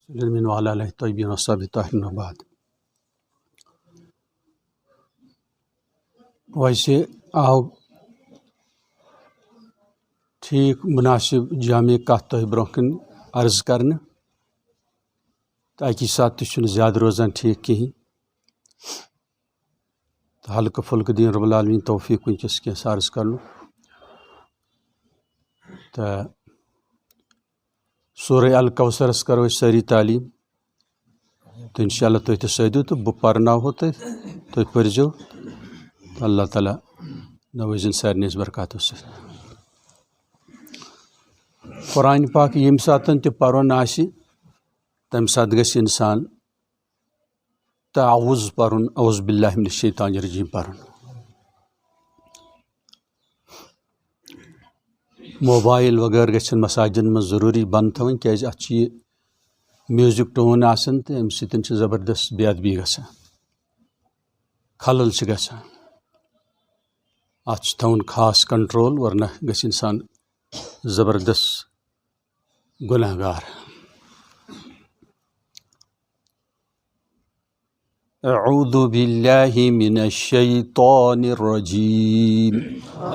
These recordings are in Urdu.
وعلی آلہ الطیبین الطاہرین الطاہرین وبعد۔ ویسے آو ٹھیک مناسب جامع کت تہ برونہ کن عرض کرنے تو اکی سات تہ زیادہ روزان ٹھیک کہین تو ہلکہ پھلکہ دین رب العالمین توفیق ونکس کی عرض کرن تو سورہ الکوثرس کرو ساری تعلیم تو انشاءاللہ تھی تہ سیدو تو بہ پرناو تھی پرزو اللہ تعالیٰ نوازن سارنیس برکاتو سے۔ قرآن پاک یم ساتن تہ پرن آسی تم سات گژھِ انسان تعوذ پرن، اعوذ باللہ من الشیطان الرجیم پرن۔ موبائل وغیرہ گژھن مساجدن من ضروری بند تھوین کیاز اتھ یہ میوزک ٹون آسان تو امہ سۭتۍ چھِ زبردست بے ادبی گژھان، خلل چھِ گژھان، اتھ چھُ تھاوُن خاص کنٹرول ورنہ گژھِ انسان زبردست گناہ گار۔ اعوذ باللہ من الشیطان الرجیم،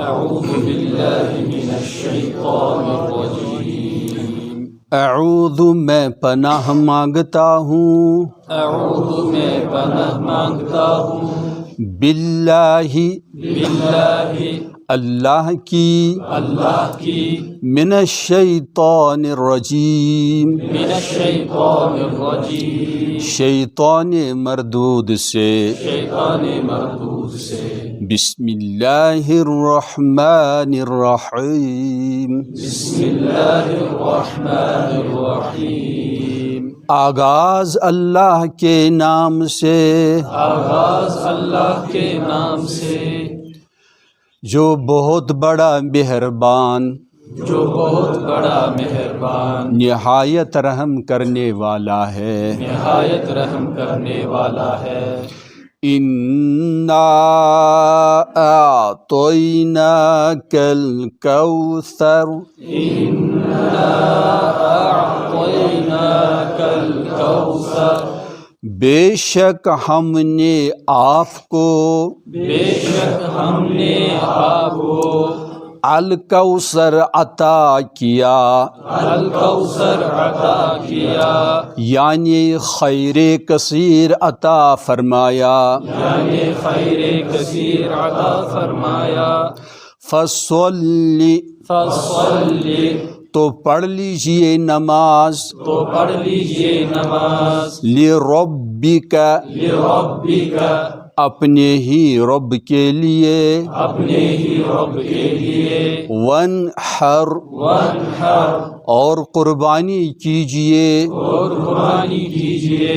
اعوذ باللہ من الشیطان الرجیم، اعوذ میں پناہ مانگتا ہوں، اعوذ میں پناہ مانگتا ہوں، باللہ اللہ کی، من الشیطان الرجیم، من الشیطان الرجیم، شیطان مردود سے، شیطان مردود سے، بسم اللہ الرحمن الرحیم، بسم اللہ الرحمن الرحیم، آغاز اللہ کے نام سے، آغاز اللہ کے نام سے، جو بہت بڑا مہربان، جو بہت بڑا مہربان، نہایت رحم کرنے والا ہے، نہایت رحم کرنے والا ہے۔ اِنَّا أَعْطَيْنَاكَ الْكَوْثَرَ، اِنَّا أَعْطَيْنَاكَ الْكَوْثَرَ، بے شک ہم نے آپ کو، بے شک ہم نے آپ کو الکوثر عطا کیا، الکوثر عطا کیا، یعنی خیر کثیر عطا فرمایا، یعنی خیر کثیر عطا فرمایا۔ فصلی، فصلی، تو پڑھ لیجئے نماز، تو پڑھ لیجئے نماز، لربک، لربک، اپنے ہی رب کے لیے، اپنے ہی رب کے لیے، وانحر، وانحر، اور قربانی کیجئے، اور قربانی کیجئے،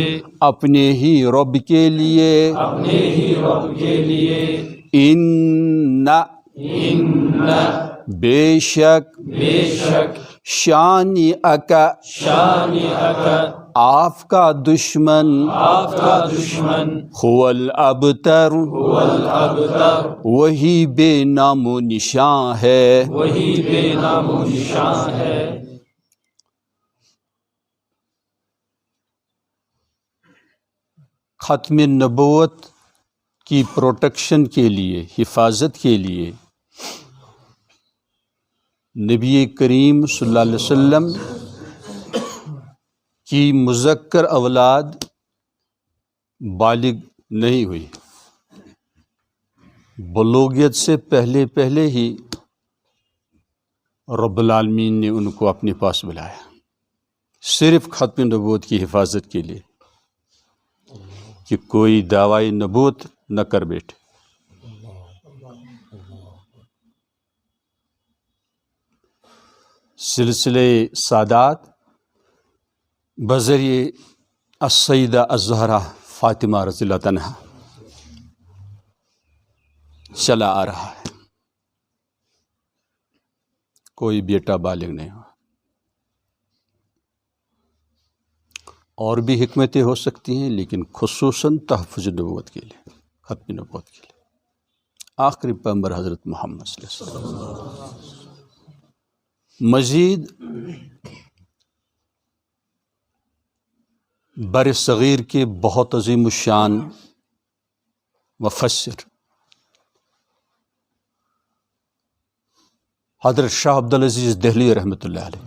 اپنے ہی رب کے لیے، اپنے ہی رب کے لیے، ان، بے شک، بے شک، شانئک، شانئک، آپ کا دشمن، آپ کا دشمن، هو الابتر، هو الابتر، وہی بے نام و نشان ہے، وہی بے نام و نشان ہے۔ ختم نبوت کی پروٹیکشن کے لیے، حفاظت کے لیے نبی کریم صلی اللہ علیہ وسلم کی مذکر اولاد بالغ نہیں ہوئی، بلوغیت سے پہلے پہلے ہی رب العالمین نے ان کو اپنے پاس بلایا، صرف ختم نبوت کی حفاظت کے لیے کہ کوئی دعوی نبوت نہ کر بیٹھے۔ سلسلہ سادات بذریعہ السیدہ الزہرا فاطمہ رضی اللہ عنہا چلا آ رہا ہے، کوئی بیٹا بالغ نہیں ہوا۔ اور بھی حکمتیں ہو سکتی ہیں لیکن خصوصاً تحفظ نبوت کے لیے، ختم نبوت کے لیے۔ آخری پیغمبر حضرت محمد صلی اللہ علیہ وسلم۔ مزید بر صغیر کے بہت عظیم الشان مفسر حضرت شاہ عبدالعزیز دہلوی رحمۃ اللہ علیہ،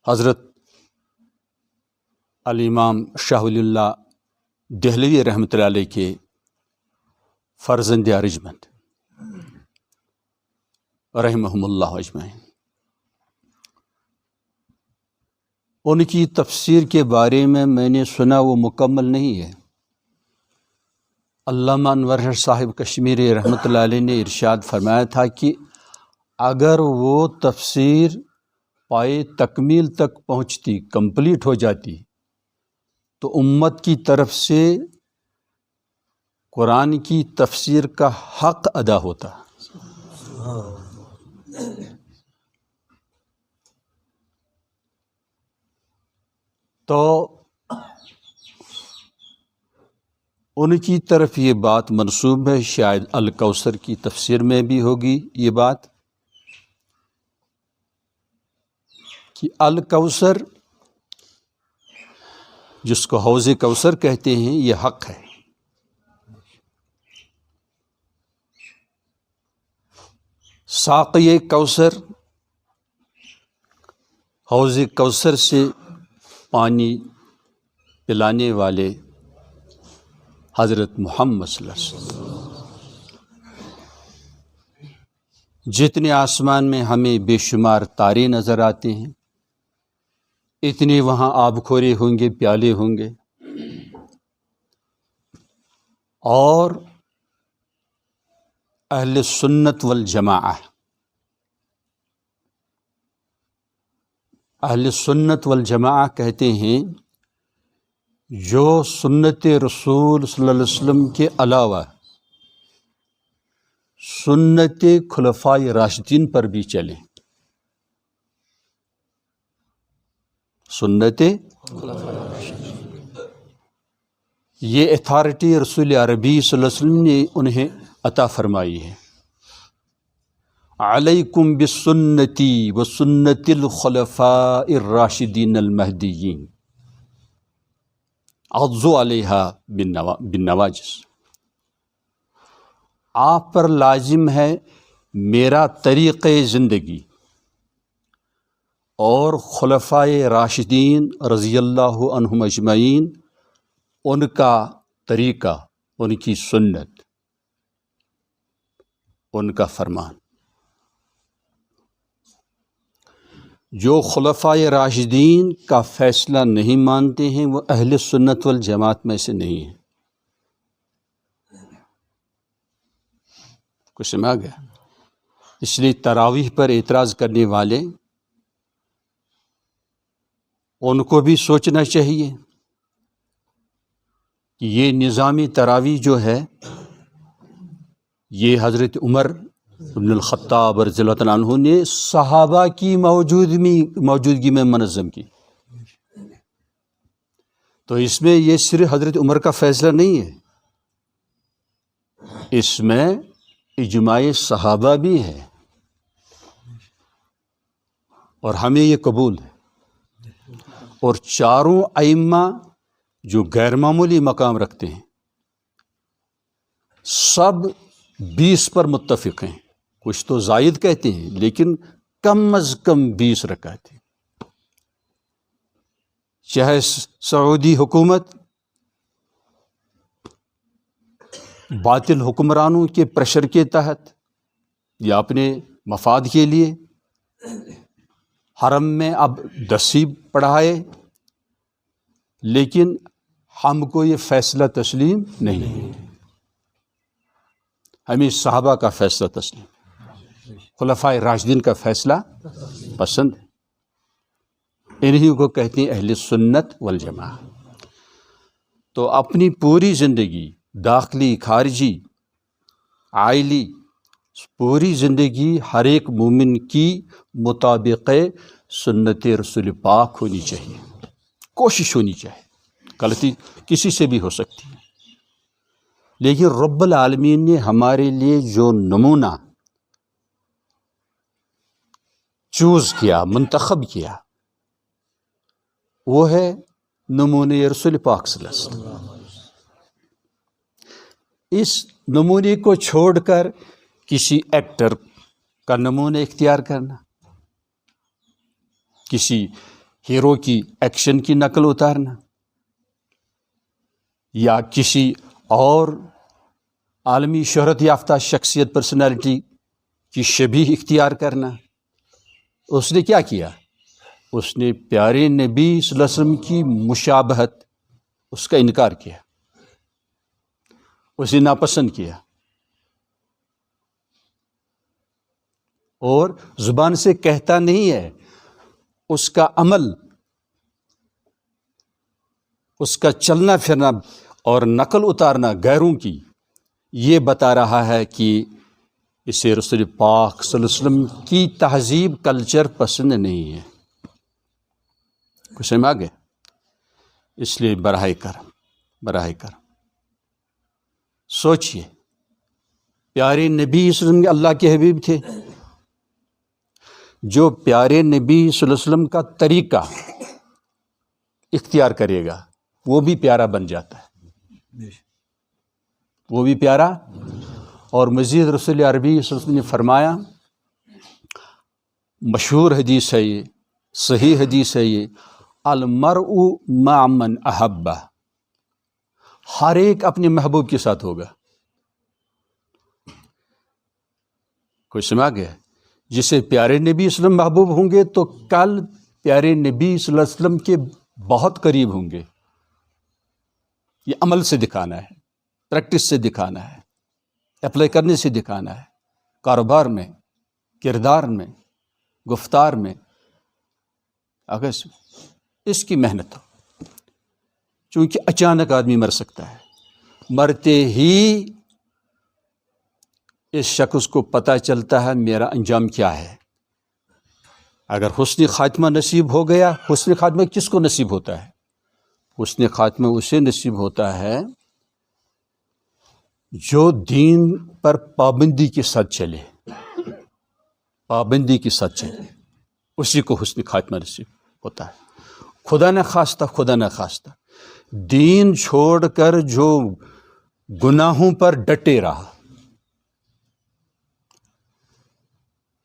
حضرت الامام شاہ ولی اللہ دہلوی رحمۃ اللہ علیہ کے فرزند ارجمند رحمہم اللہ اجمعین، ان کی تفسیر کے بارے میں نے سنا وہ مکمل نہیں ہے۔ علامہ انور صاحب کشمیری رحمۃ اللہ علیہ نے ارشاد فرمایا تھا کہ اگر وہ تفسیر پائے تکمیل تک پہنچتی، کمپلیٹ ہو جاتی، تو امت کی طرف سے قرآن کی تفسیر کا حق ادا ہوتا۔ تو ان کی طرف یہ بات منسوب ہے، شاید الکوثر کی تفسیر میں بھی ہوگی یہ بات، کہ الکوثر جس کو حوض کوثر کہتے ہیں یہ حق ہے۔ ساقی کوثر، حوض کوثر سے پانی پلانے والے حضرت محمد صلی اللہ علیہ وسلم، جتنے آسمان میں ہمیں بے شمار تارے نظر آتے ہیں، اتنے وہاں آب خورے ہوں گے، پیالے ہوں گے، اور اہل سنت والجماعہ، اہل سنت والجماعہ کہتے ہیں جو سنت رسول صلی اللہ علیہ وسلم کے علاوہ سنت خلفائے راشدین پر بھی چلیں، سنت یہ اتھارٹی رسول عربی صلی اللہ علیہ وسلم نے انہیں عطا فرمائی ہے۔ علیکم بسنتی و سنت الخلفاء الراشدین المہدیین عضوا علیہا بالنواجذ، آپ پر لازم ہے میرا طریقہ زندگی اور خلفائے راشدین رضی اللہ عنہم اجمعین ان کا طریقہ، ان کی سنت، ان کا فرمان۔ جو خلفائے راشدین کا فیصلہ نہیں مانتے ہیں وہ اہل سنت والجماعت میں سے نہیں ہیں۔ کچھ سمجھ گیا؟ اس لیے تراویح پر اعتراض کرنے والے ان کو بھی سوچنا چاہیے کہ یہ نظامی تراویح جو ہے یہ حضرت عمر بن الخطاب رضی اللہ تعالیٰ عنہ نے صحابہ کی موجودگی میں منظم کی، تو اس میں یہ صرف حضرت عمر کا فیصلہ نہیں ہے، اس میں اجماع صحابہ بھی ہے، اور ہمیں یہ قبول ہے۔ اور چاروں ائمہ جو غیر معمولی مقام رکھتے ہیں سب 20 پر متفق ہیں، کچھ تو زائد کہتے ہیں لیکن کم از کم 20 رکعت ہیں۔ چاہے سعودی حکومت باطل حکمرانوں کے پریشر کے تحت یا اپنے مفاد کے لیے حرم میں اب 10 پڑھائے، لیکن ہم کو یہ فیصلہ تسلیم نہیں ہے، ہمیں صحابہ کا فیصلہ تسلیم، خلفائے راشدین کا فیصلہ پسند ہے، انہی کو کہتے ہیں اہل سنت والجماعہ۔ تو اپنی پوری زندگی، داخلی، خارجی، عائلی، پوری زندگی ہر ایک مومن کی مطابق سنت رسول پاک ہونی چاہیے، کوشش ہونی چاہیے، غلطی کسی سے بھی ہو سکتی ہے، لیکن رب العالمین نے ہمارے لیے جو نمونہ چوز کیا، منتخب کیا، وہ ہے نمونۂ رسول پاک صلی اللہ علیہ وسلم۔ اس نمونے کو چھوڑ کر کسی ایکٹر کا نمونہ اختیار کرنا، کسی ہیرو کی ایکشن کی نقل اتارنا، یا کسی اور عالمی شہرت یافتہ شخصیت پرسنالٹی کی شبیہ اختیار کرنا، اس نے کیا کیا؟ اس نے پیارے نبی صلی اللہ علیہ وسلم کی مشابہت، اس کا انکار کیا، اسے ناپسند کیا، اور زبان سے کہتا نہیں ہے، اس کا عمل، اس کا چلنا پھرنا اور نقل اتارنا غیروں کی یہ بتا رہا ہے کہ اسے رسول پاک صلی اللہ علیہ وسلم کی تہذیب کلچر پسند نہیں ہے۔ کچھ سمجھ آگے؟ اس لیے براہ کرم سوچئے، پیارے نبی صلی اللہ علیہ وسلم اللہ کے حبیب تھے، جو پیارے نبی صلی اللہ علیہ وسلم کا طریقہ اختیار کرے گا وہ بھی پیارا بن جاتا ہے، وہ بھی پیارا۔ اور مزید رسول عربی صلی اللہ علیہ وسلم نے فرمایا، مشہور حدیث ہے یہ، صحیح حدیث ہے یہ، المرء مع من احبہ، ہر ایک اپنے محبوب کے ساتھ ہوگا۔ کوئی سمجھ گیا؟ جسے پیارے نبی صلی اللہ علیہ وسلم محبوب ہوں گے تو کل پیارے نبی صلی اللہ علیہ وسلم کے بہت قریب ہوں گے۔ یہ عمل سے دکھانا ہے، پریکٹس سے دکھانا ہے، اپلائی کرنے سے دکھانا ہے، کاروبار میں، کردار میں، گفتار میں، اگر اس کی محنت ہو۔ چونکہ اچانک آدمی مر سکتا ہے، مرتے ہی اس شخص کو پتہ چلتا ہے میرا انجام کیا ہے۔ اگر حسن خاتمہ نصیب ہو گیا، حسن خاتمہ کس کو نصیب ہوتا ہے؟ حسن خاتمہ اسے نصیب ہوتا ہے جو دین پر پابندی کے ساتھ چلے، پابندی کے ساتھ چلے، اسی کو حسن خاتمہ نصیب ہوتا ہے۔ خدا نہ خواستہ دین چھوڑ کر جو گناہوں پر ڈٹے رہا،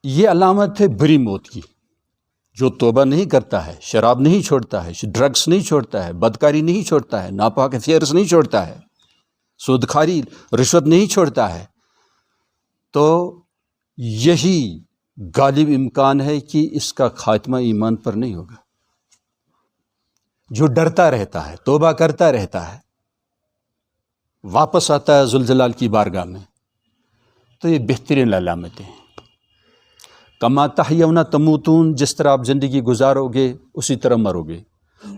یہ علامت ہے بری موت کی۔ جو توبہ نہیں کرتا ہے، شراب نہیں چھوڑتا ہے، ڈرگس نہیں چھوڑتا ہے، بدکاری نہیں چھوڑتا ہے، ناپاک افیئرز نہیں چھوڑتا ہے، سودخاری رشوت نہیں چھوڑتا ہے، تو یہی غالب امکان ہے کہ اس کا خاتمہ ایمان پر نہیں ہوگا۔ جو ڈرتا رہتا ہے، توبہ کرتا رہتا ہے، واپس آتا ہے ذوالجلال کی بارگاہ میں، تو یہ بہترین علامتیں ہیں۔ کما تحیون تموتون، جس طرح آپ زندگی گزارو گے اسی طرح مرو گے،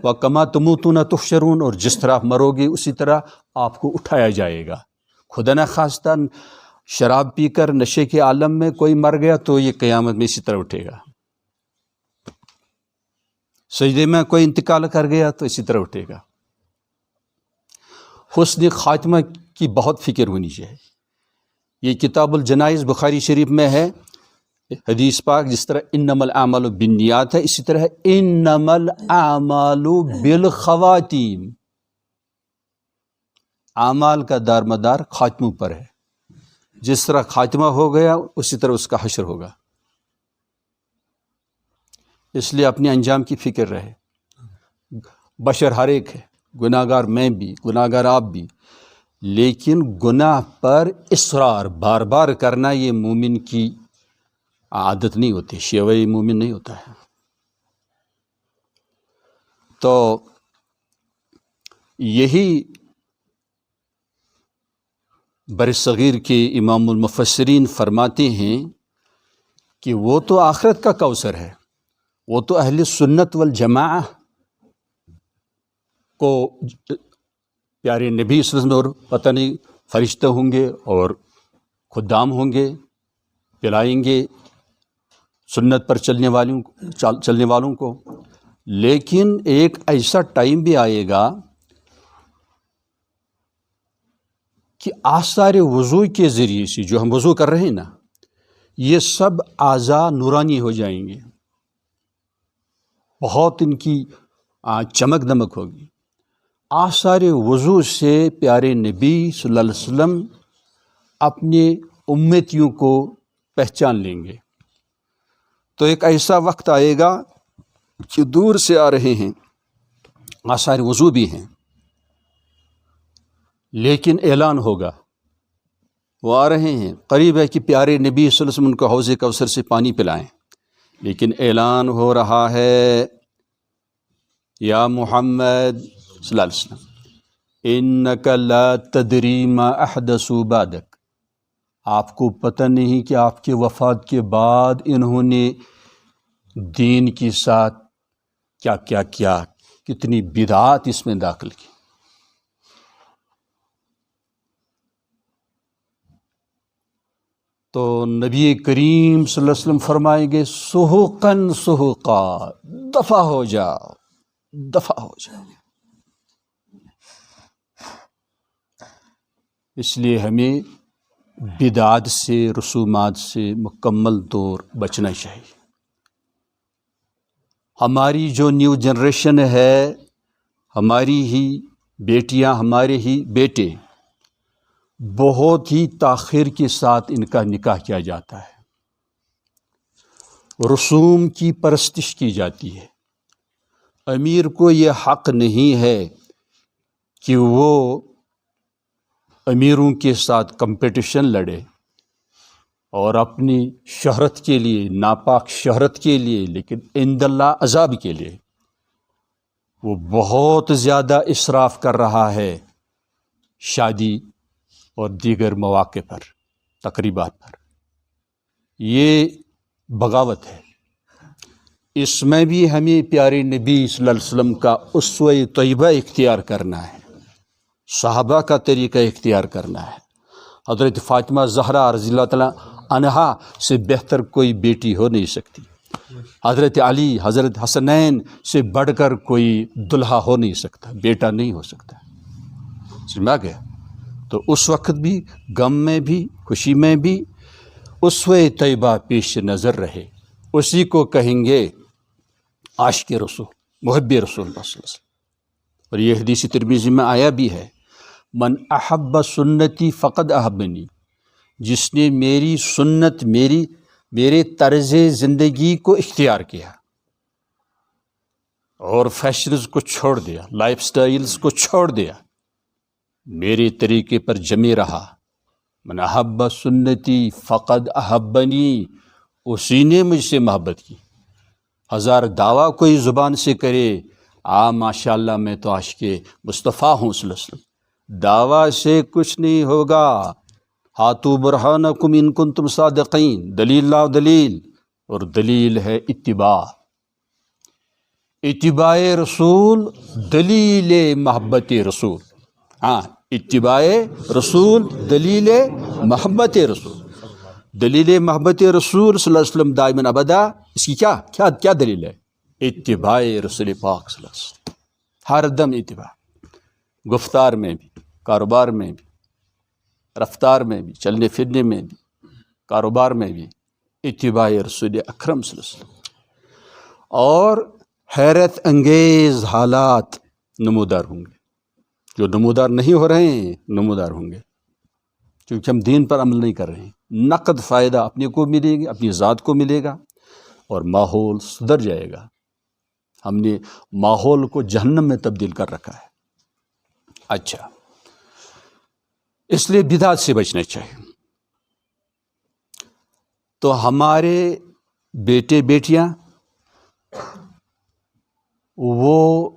وکما تموتون تحشرون، اور جس طرح آپ مرو گے اسی طرح آپ کو اٹھایا جائے گا۔ خدا نخواستہ شراب پی کر نشے کے عالم میں کوئی مر گیا تو یہ قیامت میں اسی طرح اٹھے گا، سجدے میں کوئی انتقال کر گیا تو اسی طرح اٹھے گا۔ حسن خاتمہ کی بہت فکر ہونی چاہیے۔ یہ کتاب الجنائز بخاری شریف میں ہے حدیث پاک، جس طرح انما الاعمال بالنیات ہے، اسی طرح انما الاعمال بالخواتیم، اعمال کا دار مدار خاتموں پر ہے۔ جس طرح خاتمہ ہو گیا اسی طرح اس کا حشر ہوگا۔ اس لیے اپنے انجام کی فکر رہے۔ بشر ہر ایک ہے، گناہ گار میں بھی، گناہ گار آپ بھی، لیکن گناہ پر اصرار بار بار کرنا یہ مومن کی عادت نہیں ہوتی، شیوہ مومن نہیں ہوتا ہے۔ تو یہی برصغیر کے امام المفسرین فرماتے ہیں کہ وہ تو آخرت کا کوثر ہے، وہ تو اہل سنت والجماعہ کو پیارے نبی صلی اللہ علیہ وسلم اور پتہ نہیں فرشتے ہوں گے اور خدام ہوں گے، پلائیں گے سنت پر چلنے والوں کو، لیکن ایک ایسا ٹائم بھی آئے گا کہ آثار وضو کے ذریعے سے جو ہم وضو کر رہے ہیں نا، یہ سب اعضاء نورانی ہو جائیں گے، بہت ان کی چمک دمک ہوگی. آثار وضو سے پیارے نبی صلی اللہ علیہ وسلم اپنے امتیوں کو پہچان لیں گے. تو ایک ایسا وقت آئے گا کہ دور سے آ رہے ہیں، آثار وضو بھی ہیں، لیکن اعلان ہوگا، وہ آ رہے ہیں. قریب ہے کہ پیارے نبی صلی اللہ علیہ وسلم ان کو حوض کوثر سے پانی پلائیں، لیکن اعلان ہو رہا ہے یا محمد صلی اللہ علیہ وسلم انک لا تدری ما احدثوا بعدک، آپ کو پتہ نہیں کہ آپ کے وفات کے بعد انہوں نے دین کے ساتھ کیا کیا کیا، کتنی بدعات اس میں داخل کی. تو نبی کریم صلی اللہ علیہ وسلم فرمائیں گے سحقاً سحقا، دفع ہو جاؤ، دفع ہو جاؤ. اس لیے ہمیں بدعات سے، رسومات سے مکمل طور بچنا چاہیے. ہماری جو نیو جنریشن ہے، ہماری ہی بیٹیاں، ہمارے ہی بیٹے، بہت ہی تاخیر کے ساتھ ان کا نکاح کیا جاتا ہے، رسوم کی پرستش کی جاتی ہے. امیر کو یہ حق نہیں ہے کہ وہ امیروں کے ساتھ کمپٹیشن لڑے اور اپنی شہرت کے لیے، ناپاک شہرت کے لیے، لیکن عند اللہ عذاب کے لیے وہ بہت زیادہ اسراف کر رہا ہے شادی اور دیگر مواقع پر، تقریبات پر. یہ بغاوت ہے. اس میں بھی ہمیں پیارے نبی صلی اللہ علیہ وسلم کا اسوہ طیبہ اختیار کرنا ہے، صحابہ کا طریقہ اختیار کرنا ہے. حضرت فاطمہ زہرا رضی اللہ تعالیٰ عنہا سے بہتر کوئی بیٹی ہو نہیں سکتی. حضرت علی، حضرت حسنین سے بڑھ کر کوئی دلہا ہو نہیں سکتا، بیٹا نہیں ہو سکتا. سمجھ آ گیا؟ تو اس وقت بھی، غم میں بھی، خوشی میں بھی اسوہ طیبہ پیش نظر رہے. اسی کو کہیں گے عاشق رسول، محب رسول اللہ صلی اللہ علیہ وسلم. اور یہ حدیث ترمذی میں آیا بھی ہے، من احب سنتی فقد احبنی، جس نے میری سنت، میرے طرز زندگی کو اختیار کیا اور فیشنز کو چھوڑ دیا، لائف سٹائلز کو چھوڑ دیا، میرے طریقے پر جمے رہا. من احب سنتی فقد احبنی، اسی نے مجھ سے محبت کی. ہزار دعویٰ کوئی زبان سے کرے، ماشاء اللہ میں تو عاشق مصطفیٰ ہوں صلی اللہ علیہ وسلم، دعویٰ سے کچھ نہیں ہوگا. ہاتو برہانکم ان کنتم صادقین، دلیل لاؤ دلیل، اور دلیل ہے اتباع. اتباع رسول دلیل محبت رسول. اتباع رسول دلیل محبت رسول. دلیل محبت رسول صلی اللہ علیہ وسلم دائماً ابدا اس کی کیا دلیل ہے؟ اتباع رسول پاک صلی اللہ علیہ وسلم. ہر دم اتباع، گفتار میں بھی، کاروبار میں بھی، رفتار میں بھی، چلنے پھرنے میں بھی، کاروبار میں بھی اتباع رسول اکرم صلی اللہ علیہ وسلم. اور حیرت انگیز حالات نمودار ہوں گے. جو نمودار نہیں ہو رہے ہیں نمودار ہوں گے، کیونکہ ہم دین پر عمل نہیں کر رہے ہیں. نقد فائدہ اپنے کو ملے گا، اپنی ذات کو ملے گا، اور ماحول سدھر جائے گا. ہم نے ماحول کو جہنم میں تبدیل کر رکھا ہے. اچھا، اس لیے بدعات سے بچنا چاہیے. تو ہمارے بیٹے بیٹیاں وہ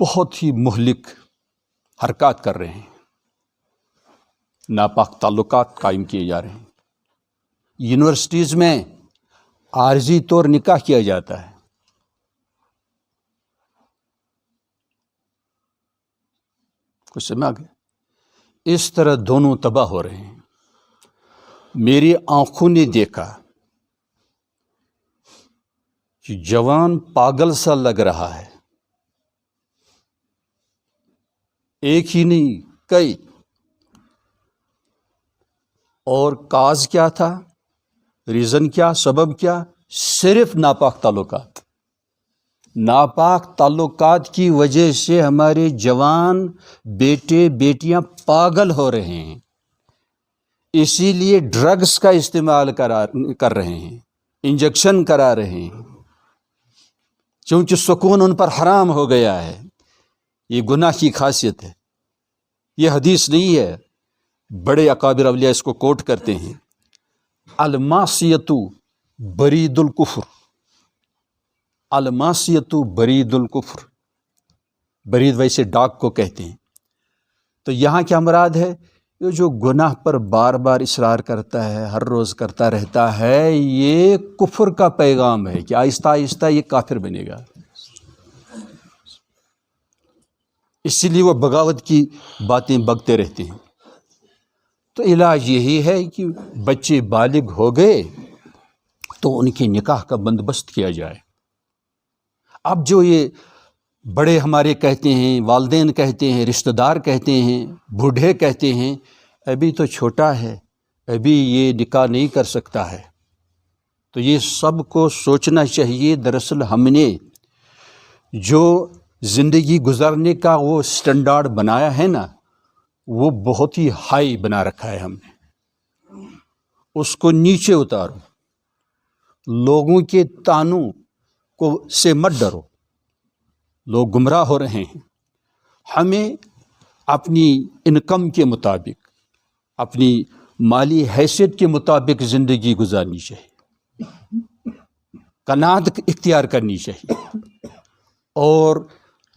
بہت ہی مہلک حرکات کر رہے ہیں، ناپاک تعلقات قائم کیے جا رہے ہیں. یونیورسٹیز میں عارضی طور نکاح کیا جاتا ہے. کچھ سمجھ آ گیا؟ اس طرح دونوں تباہ ہو رہے ہیں. میری آنکھوں نے دیکھا کہ جوان پاگل سا لگ رہا ہے، ایک ہی نہیں کئی. اور کاز کیا تھا، ریزن کیا، سبب کیا؟ صرف ناپاک تعلقات. ناپاک تعلقات کی وجہ سے ہمارے جوان بیٹے بیٹیاں پاگل ہو رہے ہیں، اسی لیے ڈرگس کا استعمال کر رہے ہیں، انجیکشن کرا رہے ہیں، چونکہ سکون ان پر حرام ہو گیا ہے۔ یہ گناہ کی خاصیت ہے، یہ حدیث نہیں ہے، بڑے اکابر اولیاء اس کو کوٹ کرتے ہیں، المعصیۃ برید الکفر، المعصیۃ برید الکفر، برید ویسے ڈاک کو کہتے ہیں۔ تو یہاں کیا مراد ہے؟ یہ جو گناہ پر بار بار اصرار کرتا ہے، ہر روز کرتا رہتا ہے، یہ کفر کا پیغام ہے کہ آہستہ آہستہ یہ کافر بنے گا، اسی لیے وہ بغاوت کی باتیں بکتے رہتے ہیں۔ تو علاج یہی ہے کہ بچے بالغ ہو گئے تو ان کے نکاح کا بندوبست کیا جائے۔ اب جو یہ بڑے ہمارے کہتے ہیں، والدین کہتے ہیں، رشتہ دار کہتے ہیں، بوڑھے کہتے ہیں ابھی تو چھوٹا ہے، ابھی یہ نکاح نہیں کر سکتا ہے، تو یہ سب کو سوچنا چاہیے دراصل ہم نے جو زندگی گزارنے کا وہ سٹینڈارڈ بنایا ہے نا، وہ بہت ہی ہائی بنا رکھا ہے ہم نے، اس کو نیچے اتارو، لوگوں کے تانوں سے مت ڈرو، لوگ گمراہ ہو رہے ہیں، ہمیں اپنی انکم کے مطابق، اپنی مالی حیثیت کے مطابق زندگی گزارنی چاہیے، قناعت اختیار کرنی چاہیے، اور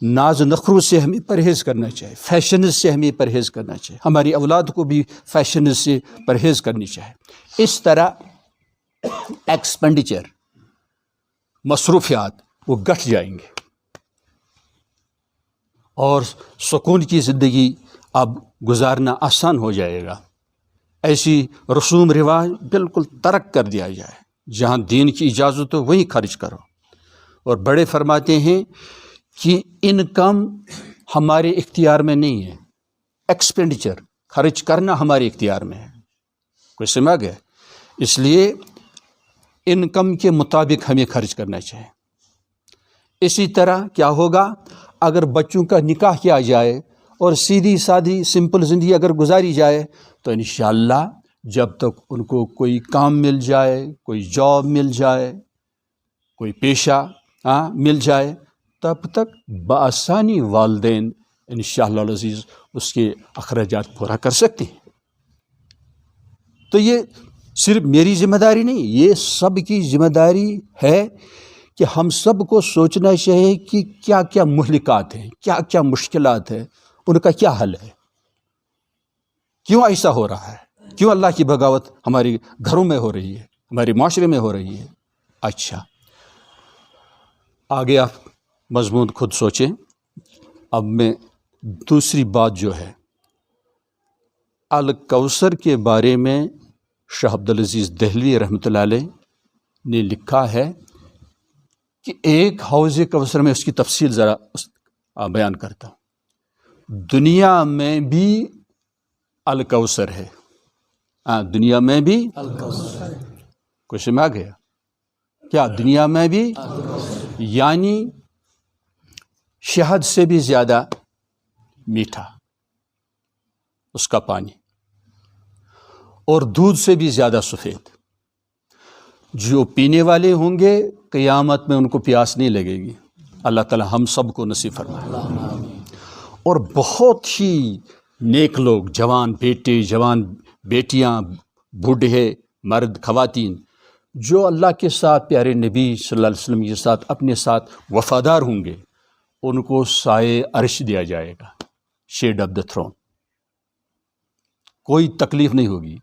ناز نخرو سے ہمیں پرہیز کرنا چاہیے، فیشن سے ہمیں پرہیز کرنا چاہیے، ہماری اولاد کو بھی فیشن سے پرہیز کرنی چاہیے۔ اس طرح ایکسپینڈیچر، مصروفیات وہ گھٹ جائیں گے اور سکون کی زندگی اب گزارنا آسان ہو جائے گا۔ ایسی رسوم رواج بالکل ترک کر دیا جائے، جہاں دین کی اجازت ہو وہیں خرچ کرو۔ اور بڑے فرماتے ہیں کہ انکم ہمارے اختیار میں نہیں ہے، ایکسپینڈیچر خرچ کرنا ہمارے اختیار میں ہے، کوئی سمجھ گیا؟ اس لیے انکم کے مطابق ہمیں خرچ کرنا چاہیے۔ اسی طرح کیا ہوگا اگر بچوں کا نکاح کیا جائے اور سیدھی سادھی سمپل زندگی اگر گزاری جائے تو انشاءاللہ جب تک ان کو کوئی کام مل جائے، کوئی جاب مل جائے، کوئی پیشہ مل جائے، تب تک بآسانی والدین انشاءاللہ العزیز اس کے اخراجات پورا کر سکتے ہیں۔ تو یہ صرف میری ذمہ داری نہیں، یہ سب کی ذمہ داری ہے کہ ہم سب کو سوچنا چاہیے کہ کیا کیا مہلکات ہیں، کیا کیا مشکلات ہیں، ان کا کیا حل ہے، کیوں ایسا ہو رہا ہے، کیوں اللہ کی بغاوت ہمارے گھروں میں ہو رہی ہے، ہمارے معاشرے میں ہو رہی ہے۔ اچھا، آگے آپ مضمون خود سوچیں۔ اب میں دوسری بات جو ہے الکوثر کے بارے میں شاہ عبدالعزیز دہلوی رحمۃ اللہ علیہ نے لکھا ہے کہ ایک حوض کوثر میں اس کی تفصیل ذرا بیان کرتا ہوں۔ دنیا میں بھی الکوثر ہے، دنیا میں بھی کوئی سمجھ گیا کیا؟ دنیا میں بھی یعنی شہد سے بھی زیادہ میٹھا اس کا پانی، اور دودھ سے بھی زیادہ سفید۔ جو پینے والے ہوں گے قیامت میں ان کو پیاس نہیں لگے گی۔ اللہ تعالی ہم سب کو نصیب فرمائے۔ اور بہت ہی نیک لوگ، جوان بیٹے، جوان بیٹیاں، بوڑھے، مرد، خواتین، جو اللہ کے ساتھ، پیارے نبی صلی اللہ علیہ وسلم کے ساتھ، اپنے ساتھ وفادار ہوں گے، ان کو سائے عرش دیا جائے گا، شیڈ آف دا تھرون۔ کوئی تکلیف نہیں ہوگی۔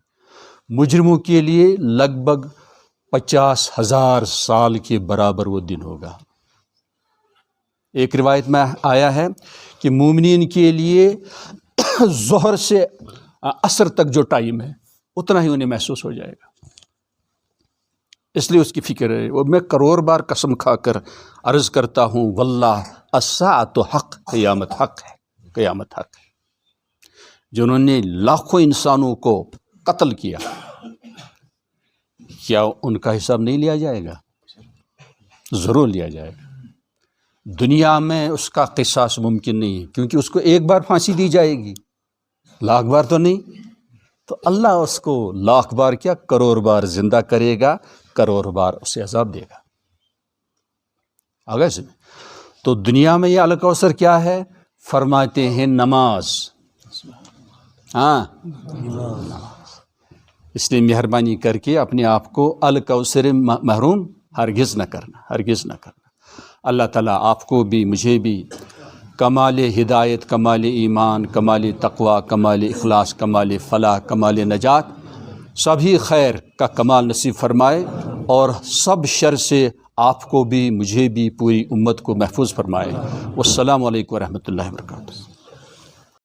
مجرموں کے لیے لگ بھگ 50,000 سال کے برابر وہ دن ہوگا۔ ایک روایت میں آیا ہے کہ مومنین کے لیے ظہر سے عصر تک جو ٹائم ہے اتنا ہی انہیں محسوس ہو جائے گا، اس لیے اس کی فکر ہے۔ وہ میں کروڑ بار قسم کھا کر عرض کرتا ہوں، واللہ الساعۃ حق، قیامت حق ہے، قیامت حق ہے۔ جنہوں نے لاکھوں انسانوں کو قتل کیا، کیا ان کا حساب نہیں لیا جائے گا؟ ضرور لیا جائے گا۔ دنیا میں اس کا قصاص ممکن نہیں ہے، کیونکہ اس کو ایک بار پھانسی دی جائے گی، لاکھ بار تو نہیں. تو اللہ اس کو لاکھ بار کیا کروڑ بار زندہ کرے گا، کروڑ بار اسے عذاب دے گا. آگے سے تو دنیا میں یہ الکوثر کیا ہے؟ فرماتے ہیں نماز. ہاں، اس لیے مہربانی کر کے اپنے آپ کو الکوثر محروم ہرگز نہ کرنا، ہرگز نہ کرنا. اللہ تعالیٰ آپ کو بھی مجھے بھی کمال ہدایت، کمال ایمان، کمال تقوی، کمال اخلاص، کمال فلاح، کمال نجات، سبھی خیر کا کمال نصیب فرمائے، اور سب شر سے آپ کو بھی مجھے بھی پوری امت کو محفوظ فرمائے. والسلام علیکم ورحمۃ اللہ وبرکاتہ.